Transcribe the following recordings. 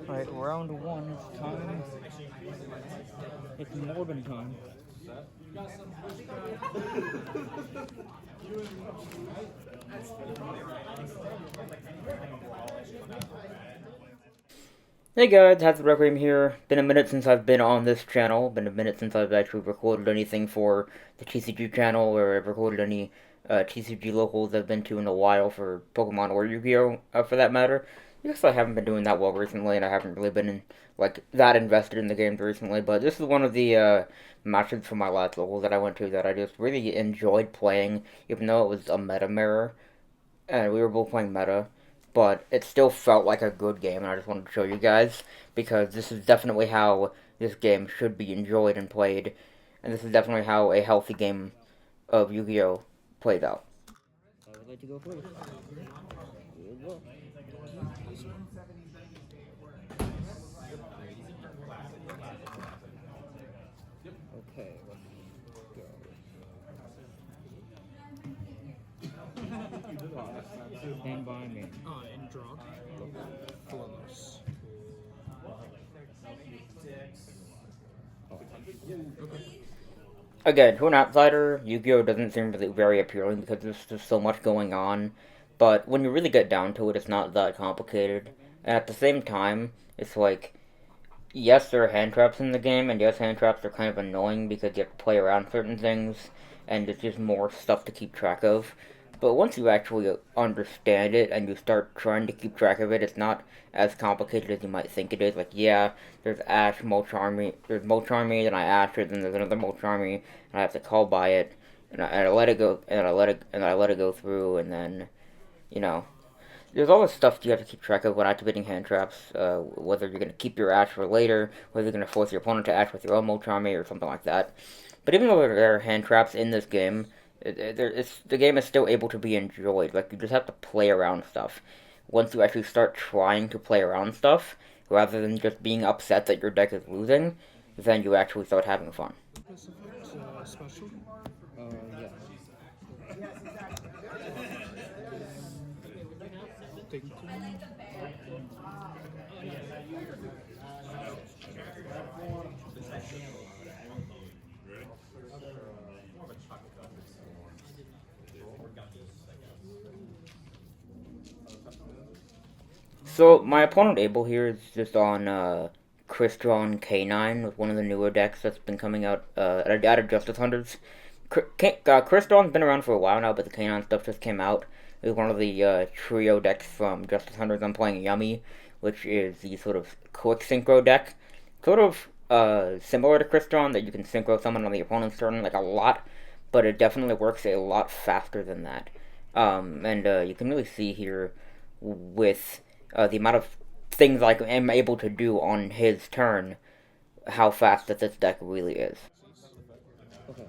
Alright, round one is time. It's more than time. Hey guys, How's the Requiem here. Been a minute since I've been on this channel. Been a minute since I've actually recorded anything for the TCG channel, or I've recorded any TCG locals I've been to in a while for Pokemon or Yu-Gi-Oh! For that matter. I guess I haven't been doing that well recently, and I haven't really been that invested in the games recently. But this is one of the matches from my last locals that I went to that I just really enjoyed playing, even though it was a meta mirror, and we were both playing meta, but it still felt like a good game, and I just wanted to show you guys, because this is definitely how this game should be enjoyed and played, and this is definitely how a healthy game of Yu-Gi-Oh! Plays out. I would like to go first. Here we go. Okay, let's go. Stand by me. And draw. Close. Okay. Again, to an outsider, Yu-Gi-Oh! Doesn't seem really very appealing because there's just so much going on. But when you really get down to it, it's not that complicated. And at the same time, it's like, yes, there are hand traps in the game, and yes, hand traps are kind of annoying because you have to play around certain things, and it's just more stuff to keep track of. But once you actually understand it and you start trying to keep track of it, it's not as complicated as you might think it is. Like, yeah, there's Ash, Molcharmy, then I Ash it, then there's another Molcharmy, and I have to call by it, and I let it go, and I let it go through, and then, you know, there's all this stuff you have to keep track of when activating hand traps, whether you're going to keep your Ash for later, whether you're going to force your opponent to act with your own Molcharmy, or something like that. But even though there are hand traps in this game, the game is still able to be enjoyed. Like, you just have to play around stuff. Once you actually start trying to play around stuff, rather than just being upset that your deck is losing, then you actually start having fun. Special? Yeah. Take two. So, my opponent Abel here is just on Crystron K9 with one of the newer decks that's been coming out out of Justice Hunters. Crystron's been around for a while now, but the K9 stuff just came out. It was one of the trio decks from Justice Hunters. I'm playing Yummy, which is the sort of quick synchro deck. Sort of similar to Crystron, that you can synchro summon on the opponent's turn like a lot, but it definitely works a lot faster than that. And you can really see here with the amount of things I am able to do on his turn, how fast that this deck really is. Okay.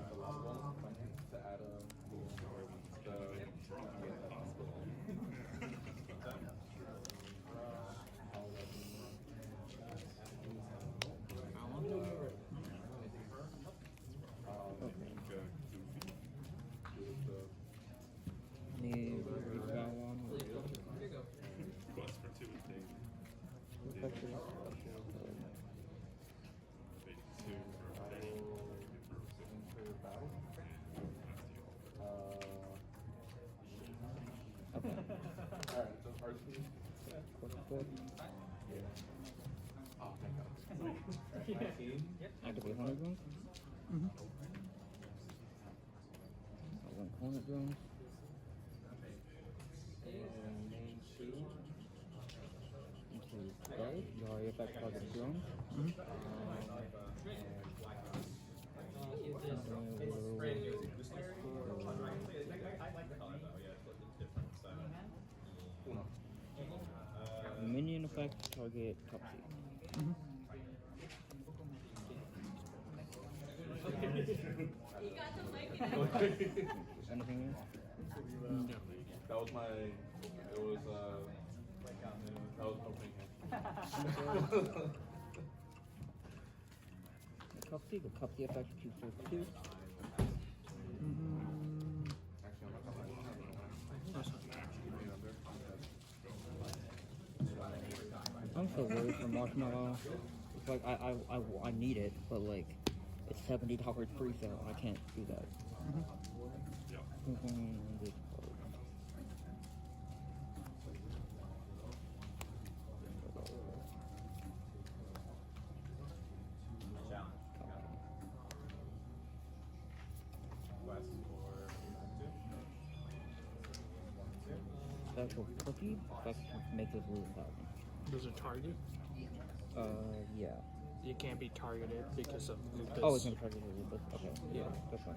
Activate 100 zones? Mm-hmm. 100 zones. Right, you already affect target zone. Minion effect target top seed. Anything else? No. That was my. It was that was opening. The cup the effect 2 That's fine. I'm so worried for Marshmallow. It's like I need it, but like it's $70 pre-sale and I can't do that. West for two. Special cookie? That makes us lose 1,000. Does it target? Yeah. It can't be targeted because of lupus. Oh, it's gonna target the lupus. Okay. Yeah. That's fine.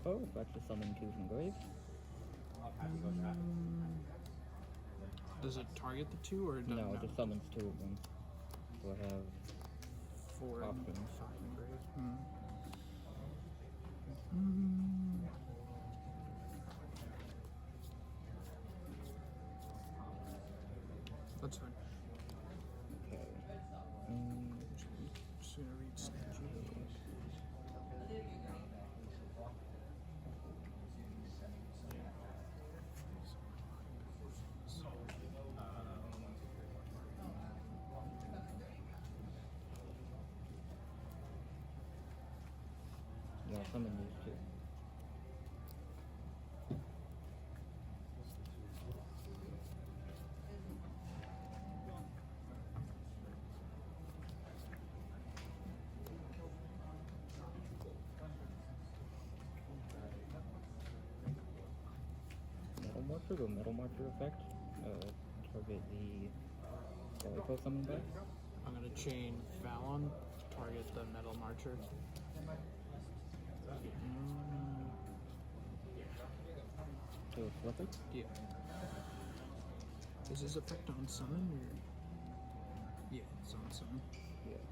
Lollipop, back to summon 2 from grave. Does it target the 2 or it doesn't? No, it just summons 2 of them. So I have 4 and options. 5 engraved. That's fine. Okay. Just gonna read statute. Yeah, I'll summon these 2. Metal Marcher, go Metal Marcher effect. Target the Lollipop summon back. I'm gonna chain Fallon to target the metal marcher. So it's flip it. Yeah. Is this effect on summon or? Yeah, it's on summon. Yeah.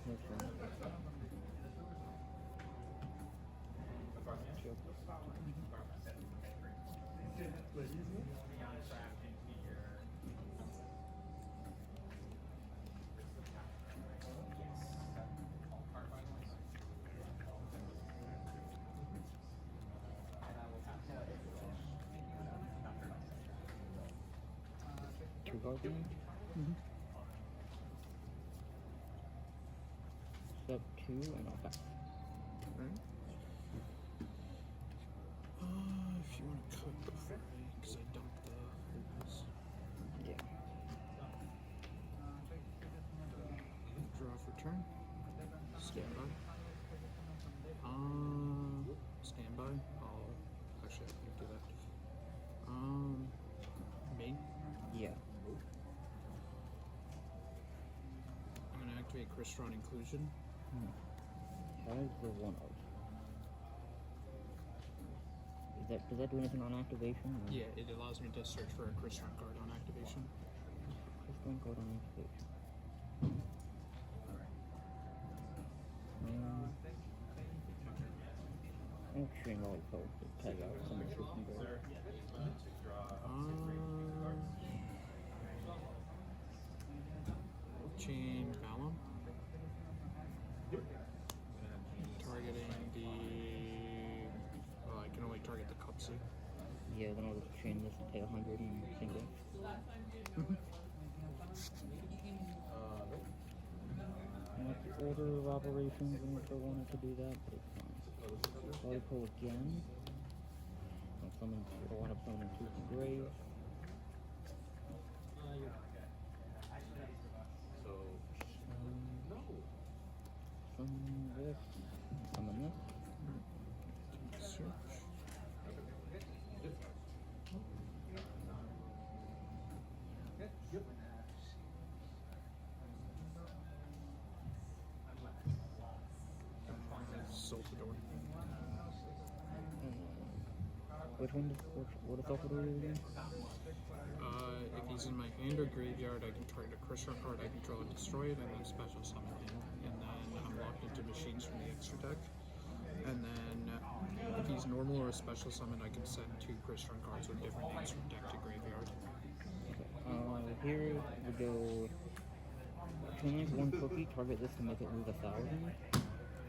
Next one. Sure. Two card game. Step 2 and I'll pass. Right. If you want to cut before because I dumped the lupus. Yeah. Draw for turn. Standby. Standby. I'll actually I can do that. Main. Yeah. I'm gonna activate Crystron Inclusion. Has the 1 of. Does that do anything on activation? Or? Yeah, it allows me to search for a Crystron card on activation. Crystron card on activation. I'll chain Lollipop to tag out some of the system there. Chain Vallum. Targeting the. Well, I can only target the Cupsy. Yeah, then I'll just chain this and take 100 and single. Not the order of operations unless I wanted to do that, but it's fine. Lollipop again. I'll wind up summoning 2 from grave. Summon this. Summon this. Search. Solfador. Which one? What is Alpha do again? If he's in my hand or graveyard, I can target a crystal card I control and destroy it, and then special summon him. And then I'm locked into machines from the extra deck. And then if he's normal or a special summon, I can send 2 crystal cards with different names from deck to graveyard. Here we go. Can only have 1 cookie, target this to make it lose 1,000.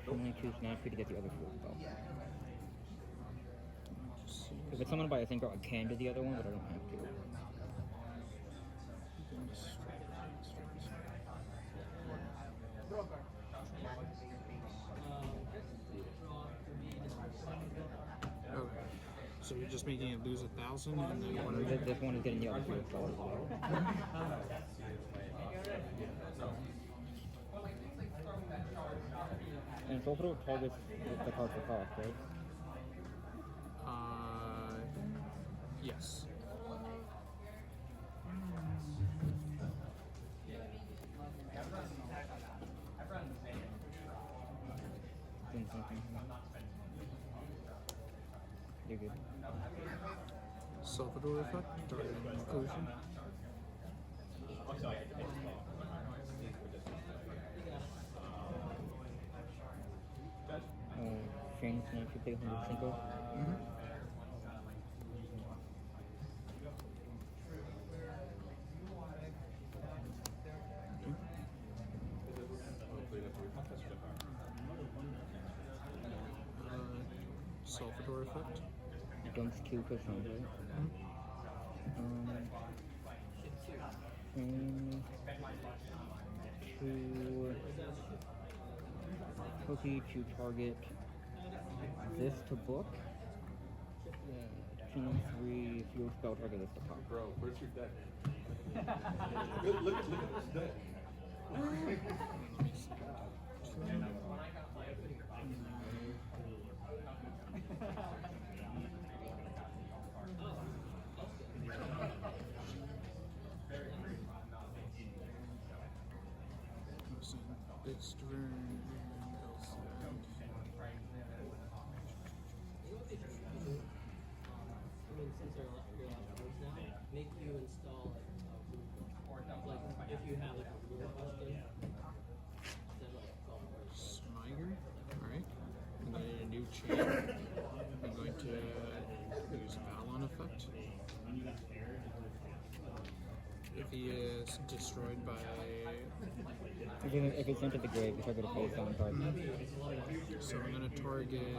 Can only choose naturally to get the other 4 spell. If it's summoned by a single, I can do the other one, but I don't have to. Okay. So you're just making it lose 1,000, and then what are you? This one is getting the other 4 spells as well. And so throw targets with the card for cost, right? Yes. You're good. Salvador effect, targeting inclusion. Shane, can I take 100 single? Salvador effect. Dumps 2 cushions, right? Shane, 2 cookie to target this to book. 2, 3, fuel spell target this to pop. Bro, where's your deck? look at this deck. It's since your last words now, make you install like if you have like a rule question, then like Smiger. Alright. I'm going to need a new chain. I'm going to use Valon effect. If he is destroyed by... If it's into the grave, you target a face on card. So I'm going to target...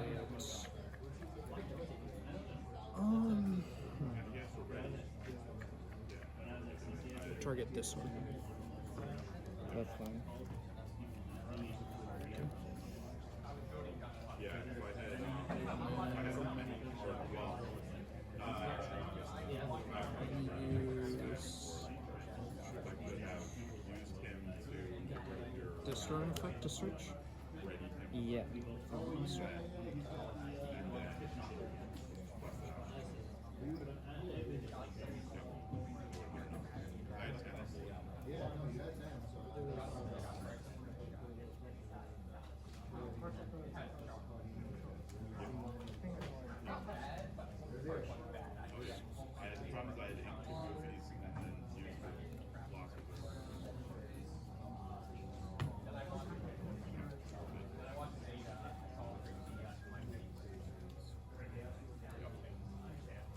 target this one. That's fine. Yeah, if I had Destroy effect to search? Yeah.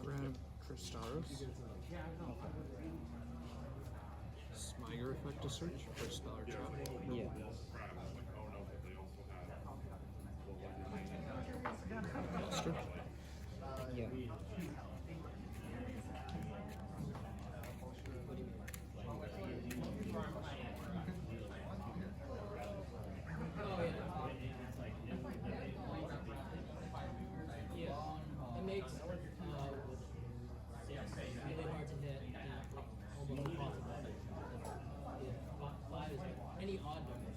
Grab Tristaros. Smiger effect to search for spell or trap. Yeah. Buster. Yeah. it makes really hard to hit and almost impossible. Yeah, 5 is any odd number.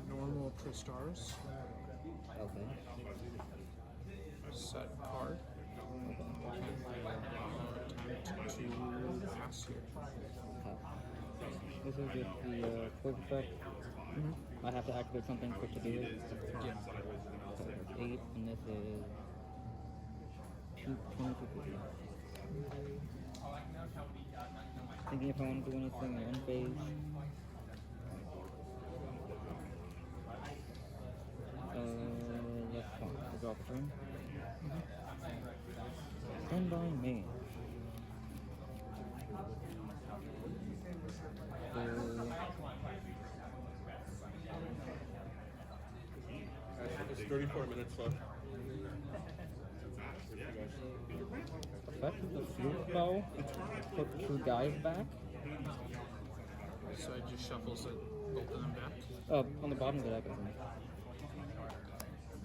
Normal Tristaros. Okay. Set card. Attempt to pass here. This is just the quick effect. I have to activate something quick to do it. Yeah. So 8, and this is 2250. Thinking if I want to do anything in one phase. That's fine. I'll drop a turn. Stand by me. It's 34 minutes left. Effect of the field spell. Put 2 guys back. So it just shuffles both of them back. On the bottom of the deck, I think.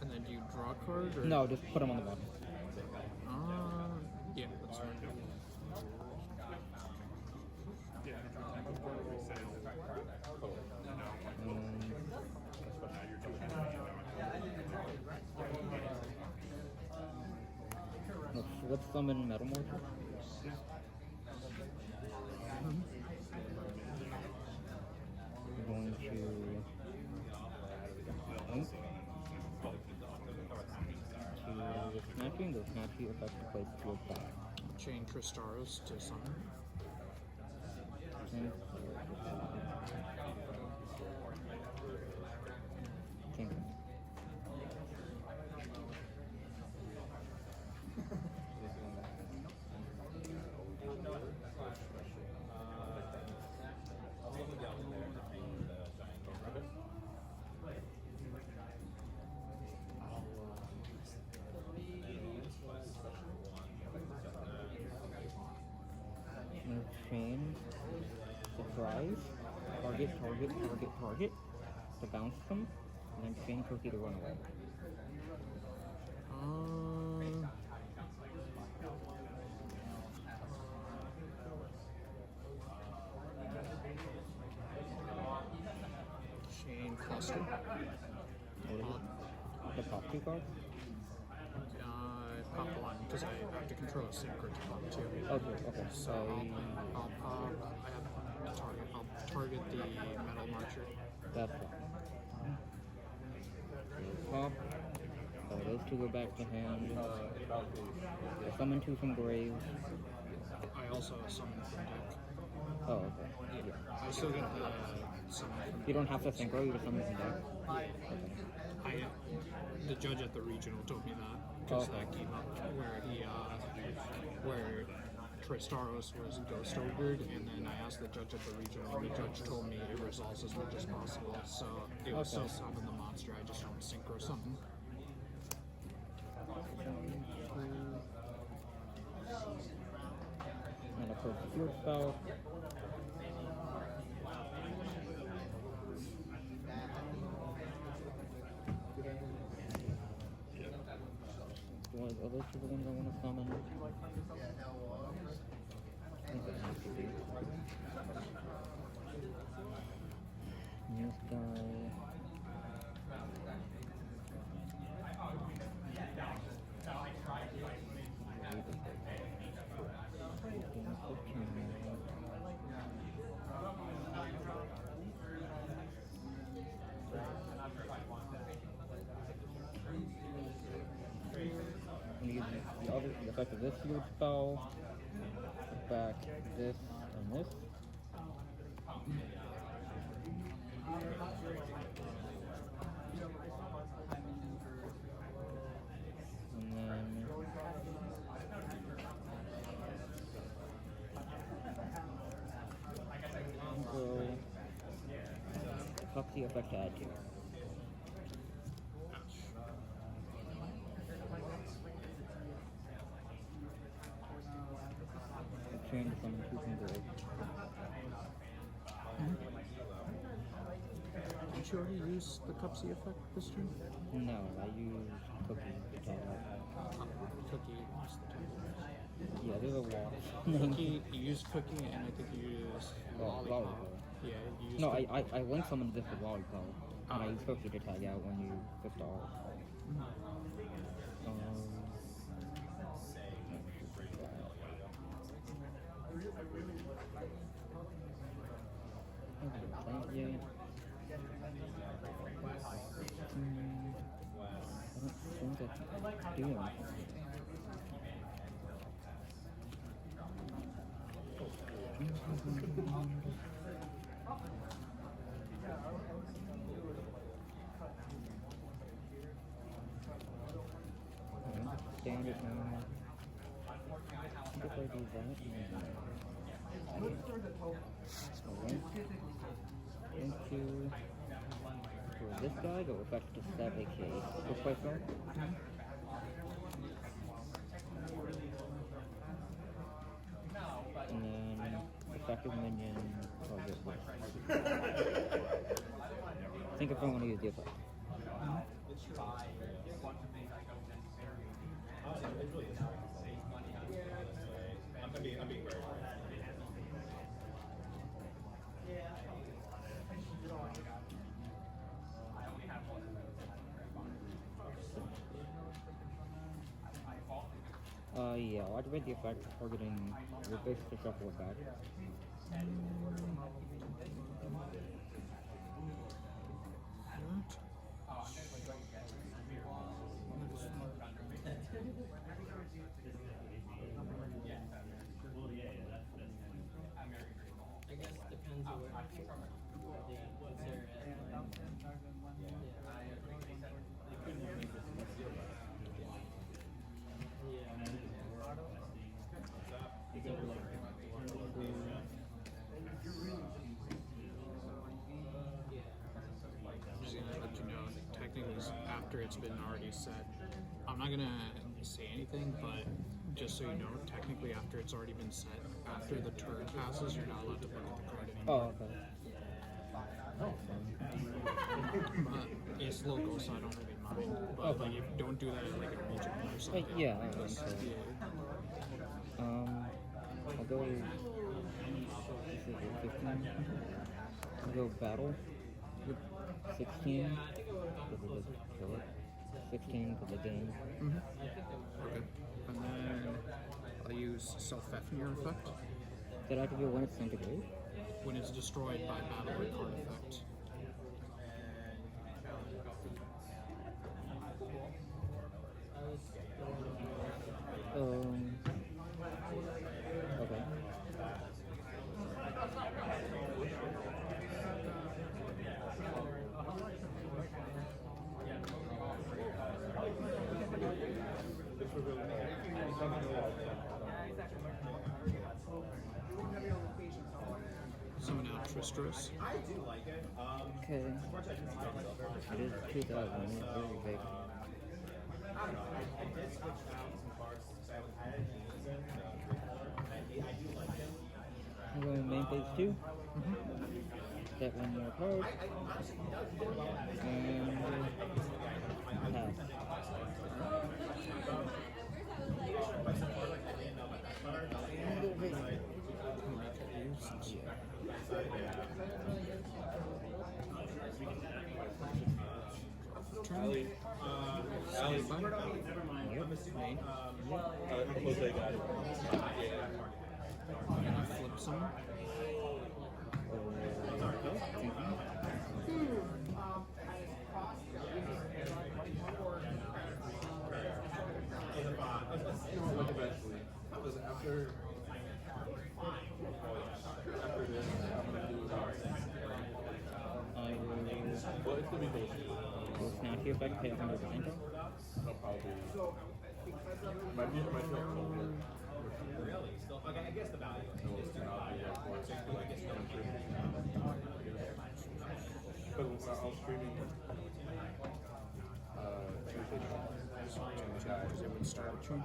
And then do you draw a card? Or? No, just put them on the bottom. Yeah, that's fine. Let's summon Metal Mortar. We're going to snatching, the snatchy effect to place field back. Chain Tristaros to summon. Okay. Okay. Chain, surprise, target, to bounce them, and then chain cookie to run away. Chain Cluster. The top 2 cards? Pop one, because I have to control a synchro to pop 2. Okay. So I'll pop, I have a target. I'll target the Metal Marcher. That's fine. So pop. Those 2 go back to hand. Summon 2 from grave. I also summon from deck. Oh, okay. Yeah. I still get the summon from You don't have to synchro, you just summon from deck. Okay. The judge at the regional told me that because Okay. that came up where Tristaros was Ghost Ogred, and then I asked the judge at the regional, and the judge told me it resolves as much as possible. So it was Okay. still summon the monster. I just don't synchro something. And of course, the field spell. Are those 2 the ones I want to summon? I think that has to be. This guy. The effect of this field spell, back this and this. And then go Foxy effect to add to. Change summon 2 from grave. Did you already use the Cupsy effect this turn? No, I used Cookie to tell that. Cookie used the Yeah, there's a lot. Cookie, you used Cookie, and I think you used Lollipop. Lollipop. Yeah, you used No, Cookie. I link summoned this with Lollipop, and I used Cookie to tag out when you flipped off. Yeah. I don't think I can do anything. Standard now. If I do that, into for this guy, go effect to 7k. Which way from? And then effective minion target this. Think if I want to use the effect. I'm being very Yeah, I'll activate the effect targeting your base to shuffle it back. I guess it depends on where what's there I'm just gonna let you know, technically, after it's been already set, I'm not gonna say anything, but just so you know, technically, after it's already been set, after the turn passes, you're not allowed to look at the card anymore. Oh, okay. But it's local, so I don't really mind. But Okay. like, if you don't do that in like a regional or something. Yeah, I think so. I'll go. This is a 15. I'll go battle. 16. Because it does kill it. 16 for the game. Okay. And then I'll use Self-Fafnir effect Did I activate when it's sent to grave? when it's destroyed by battle or card effect. Okay. Summon out Tristros. Okay. It is 2000. It's very big. I'm going main phase 2. Set one more card. And pass. Ali. Ali. Never mind. Jose got it. I'm gonna flip some. Like eventually. That was after. After this, I'm gonna do. I will. Well, it's gonna be those. Will snatch you if I can pay 100 Blanco. I'll probably. Might be my turn. Really? Still, okay, I guess the value. Because when I was streaming Tuesday Because it would start with you.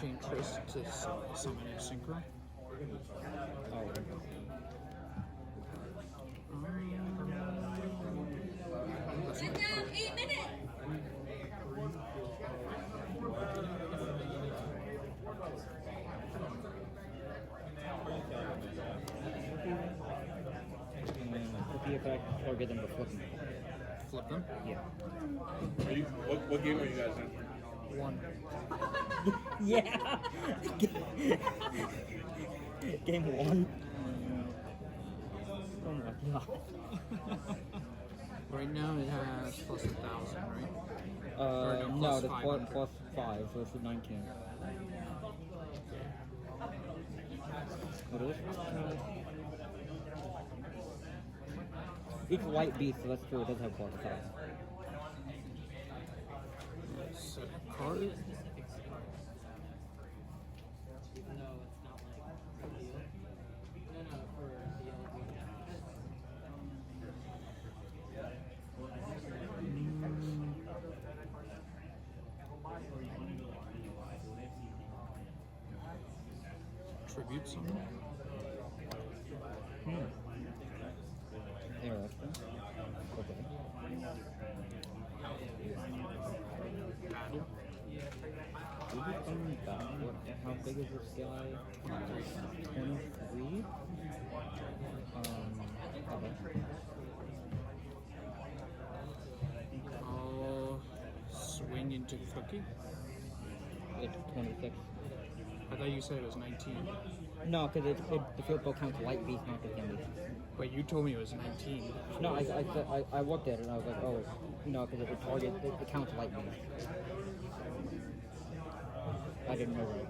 Chain Trist to summon a Synchro. Oh, Sit down, 8 minutes. and then put the effect target them to flip them. Flip them. Yeah. what game are you guys in? One. Yeah! Game 1. Oh my god. Right now it has plus 1,000, right? No, plus the 500. plus 5, so it's 19. What is it? Each light beast, so that's true, it does have plus 5. Set a card. Even though it's not like a deal. No, for the elevator. Tribute summon. Interesting. Okay. Battle. How big is this guy? 23? Okay. I'll swing into Cookie. It's 26. I thought you said it was 19. No, because the field book counts light beast, not the thin beast. But you told me it was 19. No, I looked at it and I was like, oh, no, because it counts light beast. I didn't know that.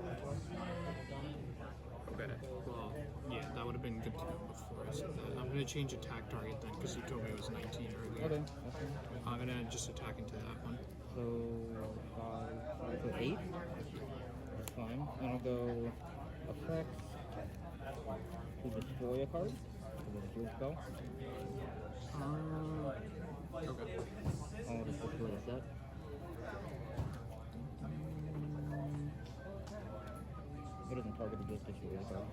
Okay. Well, yeah, that would have been good to know before I said that. I'm gonna change attack target then, because you told me it was 19 earlier. Okay. I'm gonna just attack into that one. So 8? That's fine. And I'll go effects to destroy a card. With a field spell. Okay. I'll just destroy the set. It doesn't target the just destroy the card.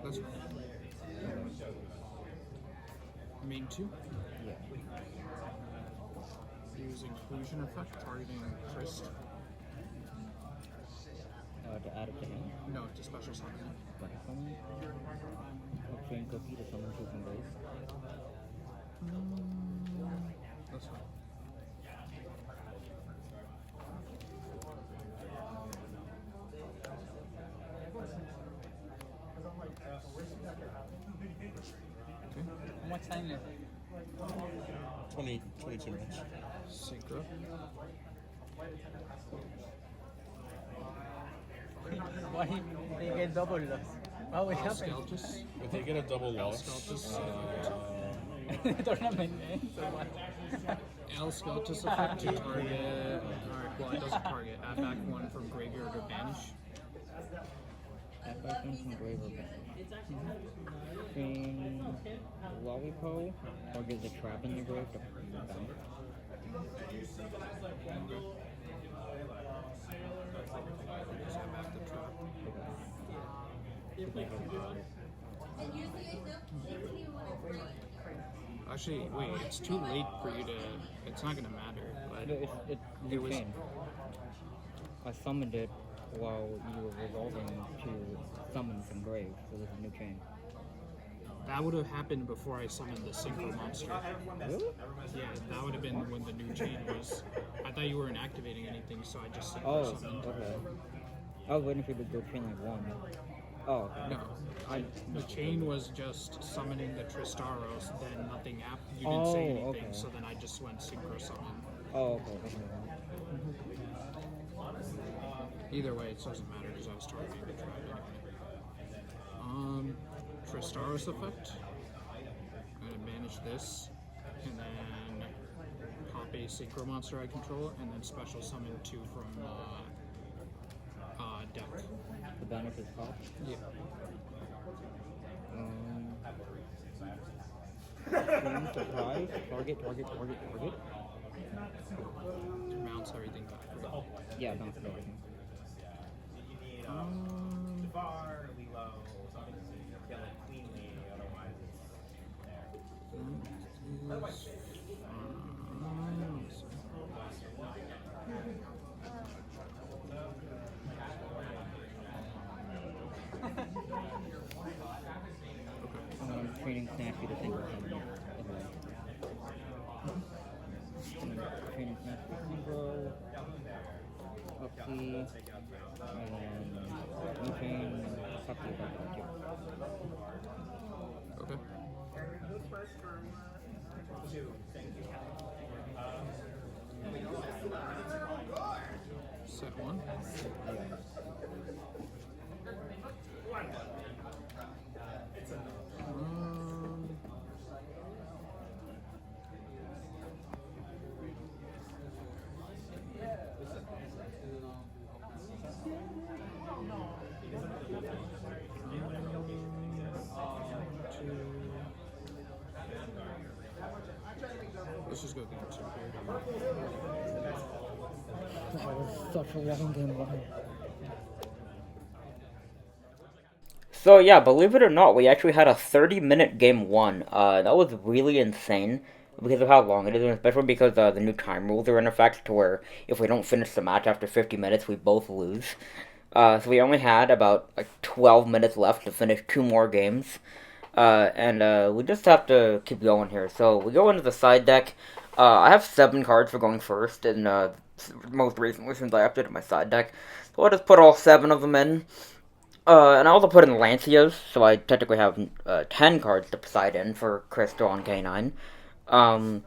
That's fine. Main 2. Yeah. Use inclusion effect targeting Trist. To add it to him. No, to special summon. Like summon. I'll chain Cookie to summon 2 from base. That's fine. How much time left? 22 minutes. Synchro. Why they get double loss? What will happen? Skeltus. If they get a double loss, Skeltus. Tournament ends or what? L Skeltus effect to target. Alright, well, it doesn't target. Add back 1 from graveyard or banish. Add back 1 from grave or banish. Between Lollipo, target the trap in the grave to bounce. Just add back the trap. And usually I don't even when it's raining. Actually, wait, it's too late for you to. It's not gonna matter, but No, it's new was- chain. I summoned it while you were resolving to summon from grave, so this is new chain. that would have happened before I summoned the synchro monster. Really? Yeah, that would have been when the new chain was. I thought you weren't activating anything, so I just synchro Oh, summoned. okay. I was waiting for you to go chain like 1. Oh, okay. No, the chain was just summoning the Tristaros, then nothing happened. You didn't say Oh, anything, okay. so then I just went synchro summon. Oh, okay. Either way, it doesn't matter because I was targeting the trap anyway. Tristaros effect. I'm gonna manage this, and then pop a synchro monster I control, and then special summon 2 from deck. The banner is top. Yeah. Extreme surprise. Target. Mounts everything back. Right? Yeah, bounce everything. Far, we low, something to kill it cleanly, otherwise Training Snappy to single summon. Training Snappy to single. Upsy. And then new chain. talk to you about that too. Okay. Set one. Um, let's just go game two here. That was such a long game one. So yeah, believe it or not, we actually had a 30-minute game one. That was really insane because of how long it is, and especially because the new time rules are in effect to where if we don't finish the match after 50 minutes, we both lose. So we only had about like 12 minutes left to finish two more games. And we just have to keep going here. So we go into the side deck. I have 7 cards for going first, and most recently since I updated my side deck. So I'll just put all 7 of them in. And I also put in Lancias, so I technically have 10 cards to side in for Crystal on K9. Um,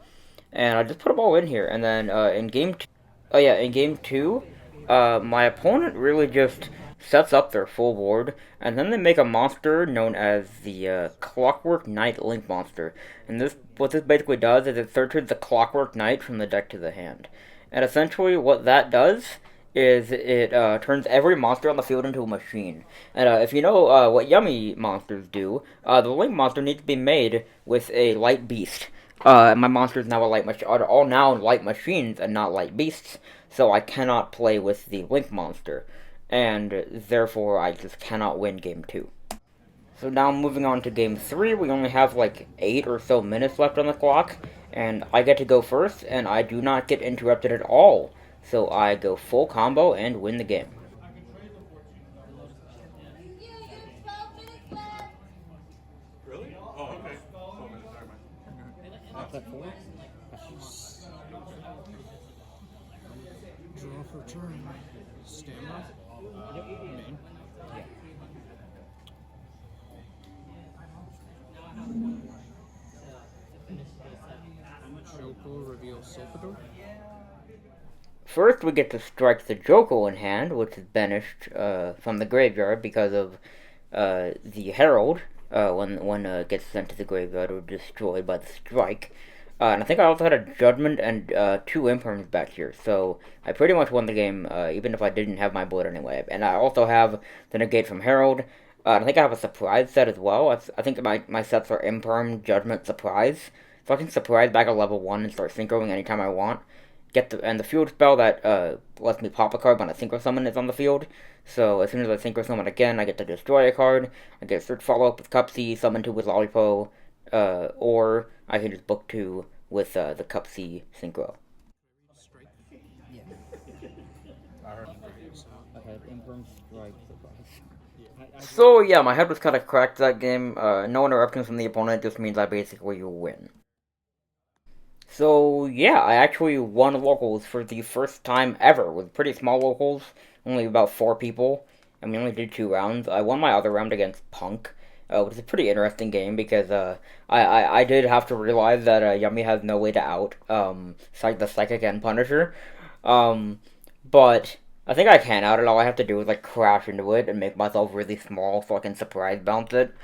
and I just put them all in here. And then in game two, oh yeah, in game two, my opponent really just sets up their full board, and then they make a monster known as the Clockwork Knight Link monster. And what this basically does is it searches the Clockwork Knight from the deck to the hand. And essentially, what that does is it turns every monster on the field into a machine. And if you know what Yummy monsters do, the Link monster needs to be made with a light beast. My monster is now a light machine. Are all now light machines and not light beasts, so I cannot play with the Link monster, and therefore I just cannot win game two. So now moving on to game three, we only have like 8 or so minutes left on the clock, and I get to go first, and I do not get interrupted at all. So I go full combo and win the game. Yugioh, you have 12 minutes left. Really? Oh, okay. 12 minutes. Never mind. Is that 4? Draw for turn. Stamina. Main. Yeah. Joko reveals Silphador. First, we get to strike the Joko in hand, which is banished from the graveyard because of the Herald. When it gets sent to the graveyard or destroyed by the strike. And I think I also had a Judgment and 2 Imperms back here, so I pretty much won the game, even if I didn't have my board anyway. And I also have the Negate from Herald. I think I have a Surprise set as well. I think my sets are Imperm, Judgment, Surprise. So I can Surprise back at level 1 and start synchroing anytime I want. And the field spell that lets me pop a card when a synchro summon is on the field. So as soon as I synchro summon again, I get to destroy a card. I get search follow up with Cup C, summon 2 with Lollipo, or I can just book 2 with the Cup C synchro. Strike. Yeah. I heard. I had Imperm Strike Surprise. So yeah, my head was kind of cracked that game. No interruptions from the opponent just means I basically win. So yeah, I actually won locals for the first time ever with pretty small locals, only about 4 people, and we only did 2 rounds. I won my other round against Punk, which is a pretty interesting game because I did have to realize that Yummy has no way to out the Psychic and Punisher, but I think I can out it. All I have to do is like crash into it and make myself really small so I can surprise bounce it.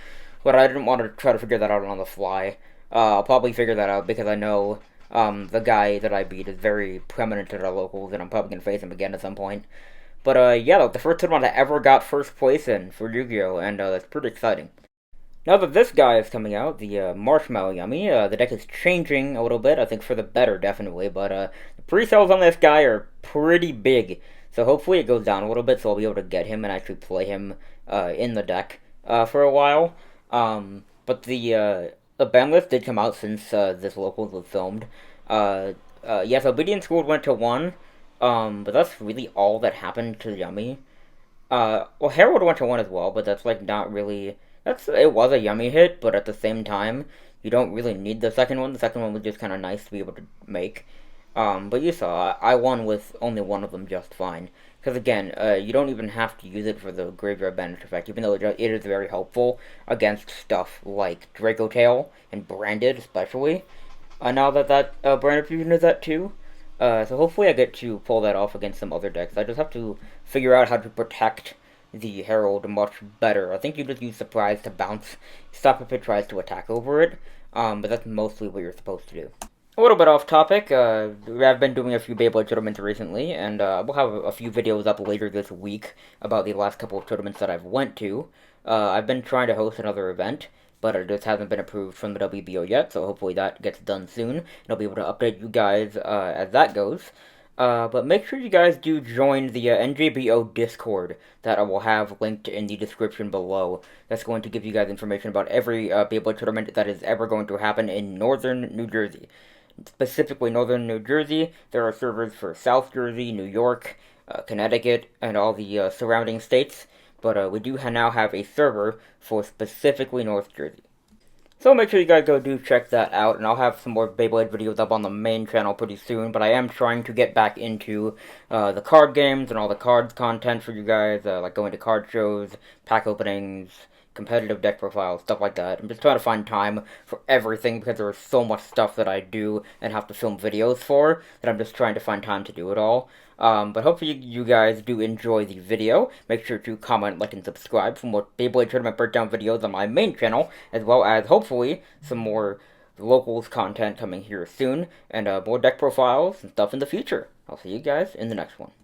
But I didn't want to try to figure that out on the fly. I'll probably figure that out because I know the guy that I beat is very prominent at our locals, and I'm probably gonna face him again at some point. But yeah, the first tournament I ever got first place in for Yu-Gi-Oh, and that's pretty exciting. Now that this guy is coming out, the Marshmallow Yummy, the deck is changing a little bit, I think for the better, definitely, but the pre-sales on this guy are pretty big, so hopefully it goes down a little bit so I'll be able to get him and actually play him in the deck for a while. But the ban list did come out since this locals was filmed. Yes, Obedience School went to 1, but that's really all that happened to Yummy. Well, Herald went to 1 as well, but that's like not really... It was a Yummy hit, but at the same time, you don't really need the second one. The second one was just kind of nice to be able to make. But you saw, I won with only one of them just fine. Because again, you don't even have to use it for the graveyard banish effect, even though it is very helpful against stuff like Draco Tail and Branded, especially. Now that Branded Fusion is at 2. So hopefully I get to pull that off against some other decks. I just have to figure out how to protect the Herald much better. I think you just use Surprise to bounce stuff if it tries to attack over it, but that's mostly what you're supposed to do. A little bit off topic, I've been doing a few Beyblade tournaments recently, and we'll have a few videos up later this week about the last couple of tournaments that I've went to. I've been trying to host another event, but it just hasn't been approved from the WBO yet, so hopefully that gets done soon, and I'll be able to update you guys as that goes. But make sure you guys do join the NJBO Discord that I will have linked in the description below. That's going to give you guys information about every Beyblade tournament that is ever going to happen in northern New Jersey. Specifically northern New Jersey, there are servers for South Jersey, New York, Connecticut, and all the surrounding states, but we do now have a server for specifically North Jersey. So make sure you guys go do check that out, and I'll have some more Beyblade videos up on the main channel pretty soon, but I am trying to get back into the card games and all the cards content for you guys, like going to card shows, pack openings, competitive deck profiles, stuff like that. I'm just trying to find time for everything because there is so much stuff that I do and have to film videos for that I'm just trying to find time to do it all. But hopefully you guys do enjoy the video. Make sure to comment, like, and subscribe for more Beyblade Tournament Breakdown videos on my main channel, as well as, hopefully, some more locals content coming here soon, and more deck profiles and stuff in the future. I'll see you guys in the next one.